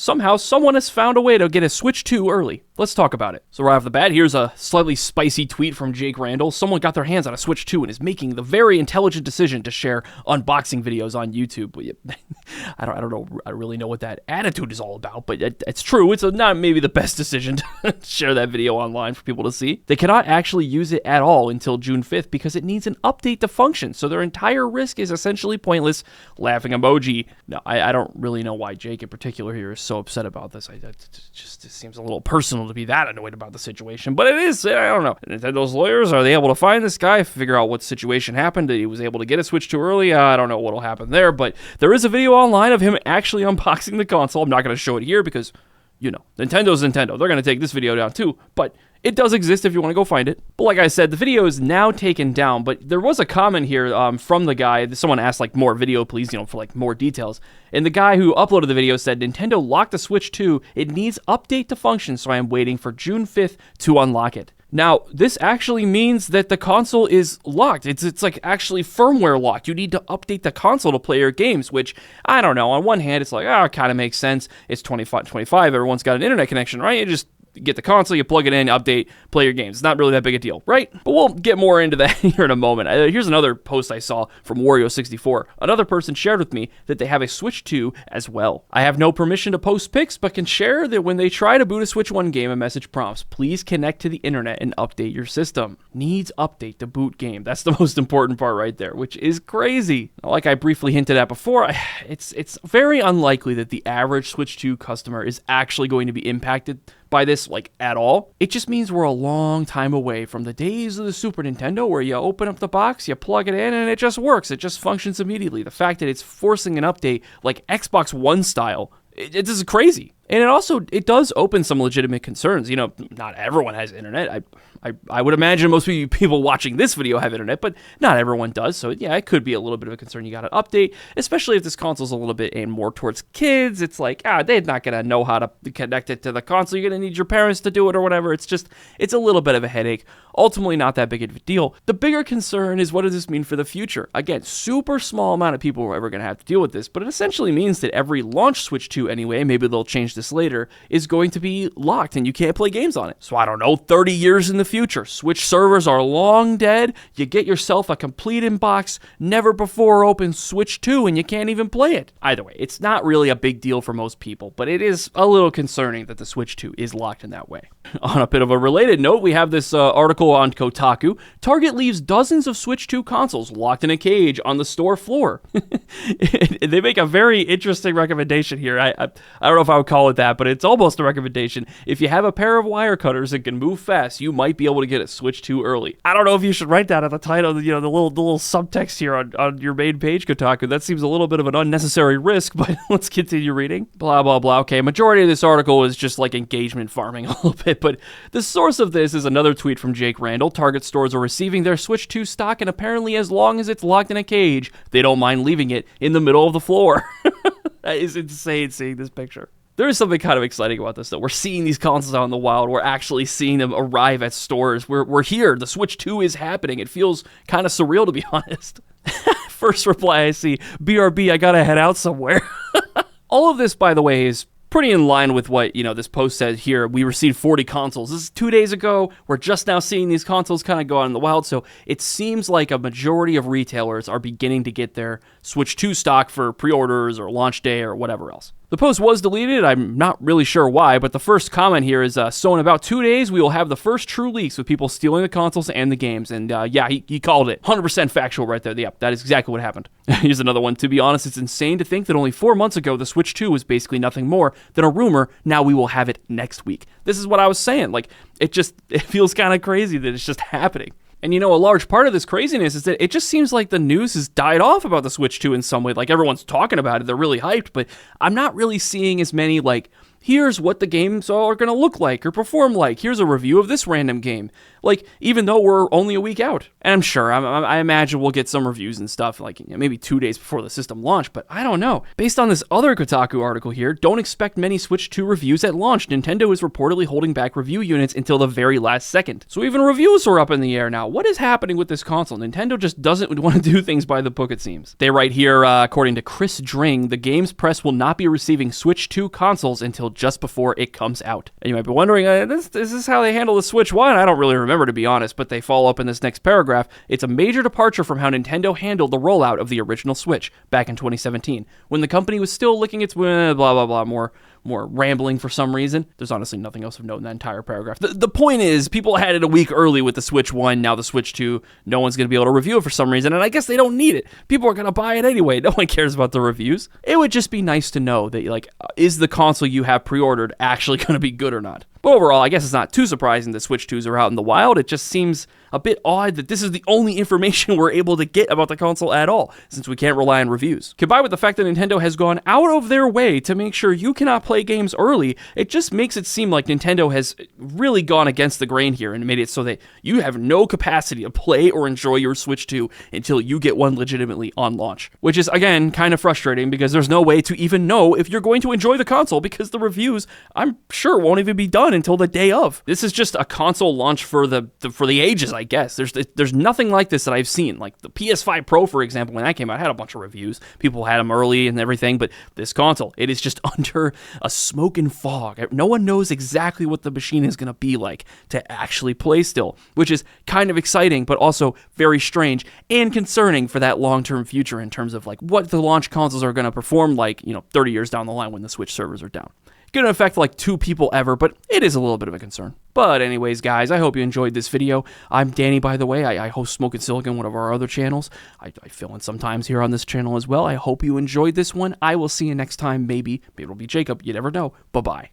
somehow someone has found a way to get a Switch 2 early. Let's talk about it. So right off the bat, here's a slightly spicy tweet from Jake Randall. Someone got their hands on a Switch 2 and is making the very intelligent decision to share unboxing videos on YouTube. I don't know. I really know what that attitude is all about, but it's true. It's not maybe the best decision to share that video online for people to see. They cannot actually use it at all until June 5th because it needs an update to function. So their entire risk is essentially pointless. Laughing emoji. No, I don't really know why Jake in particular here is so upset about this. It seems a little personal to be that annoyed about the situation, but it is. I don't know. Nintendo's lawyers, are they able to find this guy, figure out what situation happened, that he was able to get a Switch too early? I don't know what'll happen there, but there is a video online of him actually unboxing the console. I'm not going to show it here because, you know, Nintendo's Nintendo. They're going to take this video down too, but it does exist if you want to go find it. But like I said, the video is now taken down, but there was a comment here from the guy. Someone asked, like, more video, please, for, like, more details. And the guy who uploaded the video said, Nintendo locked the Switch 2. It needs update to function, so I am waiting for June 5th to unlock it. Now, this actually means that the console is locked. It's like actually firmware locked. You need to update the console to play your games, which, I don't know. On one hand, it's like, it kind of makes sense. It's 25, everyone's got an internet connection, right? You just get the console, you plug it in, update, play your games. It's not really that big a deal, right? But we'll get more into that here in a moment. Here's another post I saw from Wario64. Another person shared with me that they have a Switch 2 as well. I have no permission to post pics, but can share that when they try to boot a Switch 1 game, a message prompts, please connect to the internet and update your system. Needs update to boot game. That's the most important part right there, which is crazy. Like I briefly hinted at before, it's very unlikely that the average Switch 2 customer is actually going to be impacted by this, like, at all. It just means we're a long time away from the days of the Super Nintendo where you open up the box, you plug it in, and it just works. It just functions immediately. The fact that it's forcing an update like Xbox One style, this is crazy. And it does open some legitimate concerns. You know, not everyone has internet. I would imagine most people watching this video have internet, but not everyone does. So yeah, it could be a little bit of a concern. You got to update, especially if this console's a little bit aimed more towards kids. It's like, they're not going to know how to connect it to the console. You're going to need your parents to do it or whatever. It's a little bit of a headache. Ultimately, not that big of a deal. The bigger concern is, what does this mean for the future? Again, super small amount of people are ever going to have to deal with this, but it essentially means that every launch Switch 2 anyway, maybe they'll change this later, is going to be locked and you can't play games on it. So I don't know, 30 years in the future, Switch servers are long dead, you get yourself a complete inbox, never before open Switch 2 and you can't even play it. Either way, it's not really a big deal for most people, but it is a little concerning that the Switch 2 is locked in that way. On a bit of a related note, we have this article on Kotaku. Target leaves dozens of Switch 2 consoles locked in a cage on the store floor. They make a very interesting recommendation here. I don't know if I would call it that, but it's almost a recommendation. If you have a pair of wire cutters that can move fast, you might be able to get a Switch 2 early. I don't know if you should write that at the title, the little subtext here on your main page, Kotaku. That seems a little bit of an unnecessary risk, but let's continue reading. Blah, blah, blah. Okay, majority of this article is just like engagement farming a little bit, but the source of this is another tweet from Jake Randall. Target stores are receiving their Switch 2 stock, and apparently as long as it's locked in a cage, they don't mind leaving it in the middle of the floor. That is insane seeing this picture. There is something kind of exciting about this, though. We're seeing these consoles out in the wild. We're actually seeing them arrive at stores. We're here. The Switch 2 is happening. It feels kind of surreal, to be honest. First reply I see, BRB, I gotta head out somewhere. All of this, by the way, is pretty in line with what, this post said here. We received 40 consoles. This is 2 days ago. We're just now seeing these consoles kind of go out in the wild, so it seems like a majority of retailers are beginning to get their Switch 2 stock for pre-orders or launch day or whatever else. The post was deleted. I'm not really sure why, but the first comment here is, so in about 2 days, we will have the first true leaks with people stealing the consoles and the games. And he called it 100% factual right there. Yep, that is exactly what happened. Here's another one. To be honest, it's insane to think that only 4 months ago, the Switch 2 was basically nothing more than a rumor. Now we will have it next week. This is what I was saying. Like, it feels kind of crazy that it's just happening. And a large part of this craziness is that it just seems like the news has died off about the Switch 2 in some way. Like, everyone's talking about it, they're really hyped, but I'm not really seeing as many, like, here's what the games are going to look like or perform like. Here's a review of this random game. Like, even though we're only a week out. And I'm sure, I imagine we'll get some reviews and stuff, like maybe 2 days before the system launch, but I don't know. Based on this other Kotaku article here, don't expect many Switch 2 reviews at launch. Nintendo is reportedly holding back review units until the very last second. So even reviews are up in the air now. What is happening with this console? Nintendo just doesn't want to do things by the book, it seems. They write here, according to Chris Dring, the games press will not be receiving Switch 2 consoles until just before it comes out. And you might be wondering, is this how they handle the Switch 1? I don't really remember, to be honest, but they follow up in this next paragraph. It's a major departure from how Nintendo handled the rollout of the original Switch back in 2017, when the company was still licking its blah, blah, blah, more rambling for some reason. There's honestly nothing else of note in that entire paragraph. The point is, people had it a week early with the Switch 1, now the Switch 2, no one's going to be able to review it for some reason, and I guess they don't need it. People are going to buy it anyway. No one cares about the reviews. It would just be nice to know that, like, is the console you have pre-ordered actually going to be good or not? But overall, I guess it's not too surprising that Switch 2s are out in the wild. It just seems a bit odd that this is the only information we're able to get about the console at all, since we can't rely on reviews. Combined with the fact that Nintendo has gone out of their way to make sure you cannot play games early, it just makes it seem like Nintendo has really gone against the grain here and made it so that you have no capacity to play or enjoy your Switch 2 until you get one legitimately on launch. Which is, again, kind of frustrating because there's no way to even know if you're going to enjoy the console because the reviews, I'm sure, won't even be done until the day of. This is just a console launch for the ages, I guess. There's nothing like this that I've seen. Like the PS5 Pro, for example, when that came out, had a bunch of reviews. People had them early and everything, but this console, it is just under a smoke and fog. No one knows exactly what the machine is going to be like to actually play still, which is kind of exciting, but also very strange and concerning for that long-term future in terms of like what the launch consoles are going to perform like, 30 years down the line when the Switch servers are down. Gonna affect like 2 people ever, but it is a little bit of a concern. But anyways, guys, I hope you enjoyed this video. I'm Danny, by the way. I host Smokin' Silicon, one of our other channels. I fill in sometimes here on this channel as well. I hope you enjoyed this one. I will see you next time, maybe. Maybe it'll be Jacob. You never know. Bye-bye.